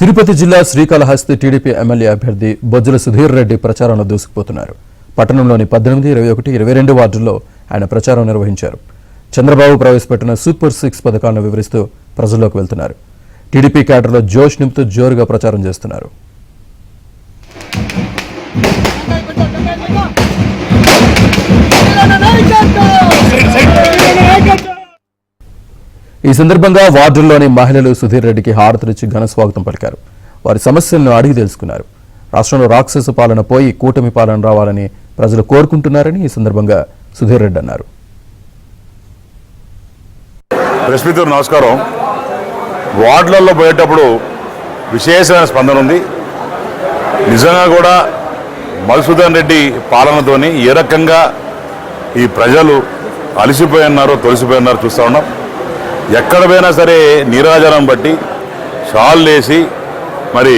తిరుపతి జిల్లా Srikalahasti TDP MLA అభ్యర్థి బొజ్జల సుధీర్ రెడ్డి ప్రచారంలో దూసుకుపోతున్నారు. పట్టణంలోని 18, 21, 22 వార్డుల్లో ఆయన ప్రచారం నిర్వహించారు. చంద్రబాబు ప్రవేశపెట్టిన సూపర్ 6 పథకాలను వివరిస్తూ ప్రజల్లోకి వెళ్తున్నారు. టీడీపీ క్యాడర్లో జోష్ నింపుతూ జోరుగా ప్రచారం చేస్తున్నారు. ఈ సందర్భంగా వార్డుల్లోని మహిళలు సుధీర్ రెడ్డికి హారతులిచ్చి ఘన స్వాగతం పలికారు. వారి సమస్యలను అడిగి తెలుసుకున్నారు. రాష్ట్రంలో రాక్షస పాలన పోయి కూటమి పాలన రావాలని ప్రజలు కోరుకుంటున్నారని ఈ సందర్భంగా సుధీర్ రెడ్డి అన్నారు. నమస్కారం. వార్డులలో పోయేటప్పుడు విశేషమైన స్పందన ఉంది. నిజంగా కూడా మధుసూదన్ రెడ్డి పాలనతోని ఏ రకంగా ఈ ప్రజలు అలసిపోయినారో తొలిసిపోయినారో చూస్తూ ఉన్నాం. ఎక్కడ పోయినా సరే నీరాజనం బట్టి షాల్ వేసి మరి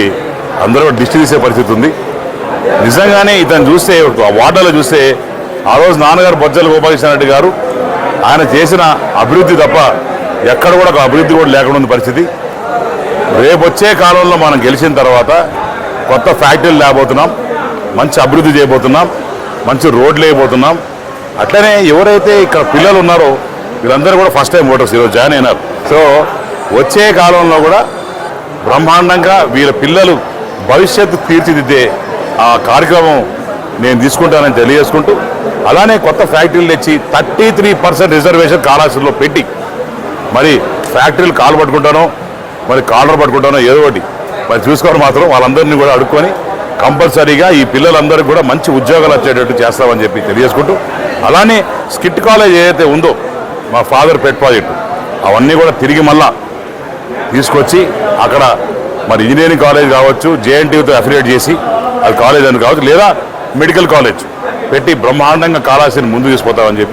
అందరూ దిష్టి తీసే పరిస్థితి ఉంది. నిజంగానే ఇతను చూస్తే ఆ వార్డులో చూస్తే ఆ రోజు నాన్నగారు బొజ్జల గోపాలకృష్ణారెడ్డి గారు ఆయన చేసిన అభివృద్ధి తప్ప ఎక్కడ కూడా ఒక అభివృద్ధి కూడా లేకుండా ఉంది పరిస్థితి. రేపు వచ్చే కాలంలో మనం గెలిచిన తర్వాత కొత్త ఫ్యాక్టరీలు లేకపోతున్నాం, మంచి అభివృద్ధి చేయబోతున్నాం, మంచి రోడ్లు వేయబోతున్నాం. అట్లనే ఎవరైతే ఇక్కడ పిల్లలు ఉన్నారో వీళ్ళందరూ కూడా ఫస్ట్ టైం ఓటర్స్ ఈరోజు జాయిన్ అయినారు. సో వచ్చే కాలంలో కూడా బ్రహ్మాండంగా వీళ్ళ పిల్లలు భవిష్యత్తు తీర్చిదిద్దే ఆ కార్యక్రమం నేను తీసుకుంటానని తెలియజేసుకుంటూ, అలానే కొత్త ఫ్యాక్టరీలు తెచ్చి 33% రిజర్వేషన్ కాళహస్తిలో పెట్టి మరి ఫ్యాక్టరీలు కాలు పట్టుకుంటానో మరి కాలర్ పట్టుకుంటానో ఏదో ఒకటి మరి చూసుకోవడం మాత్రం వాళ్ళందరినీ కూడా అడుక్కొని కంపల్సరీగా ఈ పిల్లలందరికీ కూడా మంచి ఉద్యోగాలు వచ్చేటట్టు చేస్తామని చెప్పి తెలియజేసుకుంటూ, అలానే స్కిట్ కాలేజ్ ఏదైతే ఉందో మా ఫాదర్ పెట్ ప్రాజెక్టు అవన్నీ కూడా తిరిగి మళ్ళా తీసుకొచ్చి అక్కడ మరి ఇంజనీరింగ్ కాలేజ్ కావచ్చు, జేఎన్టీయూతో అఫిలియేట్ చేసి అది కాలేజ్ అని కావచ్చు, లేదా మెడికల్ కాలేజ్ పెట్టి బ్రహ్మాండంగా కాళహస్తిని ముందు తీసుకుపోతామని చెప్పి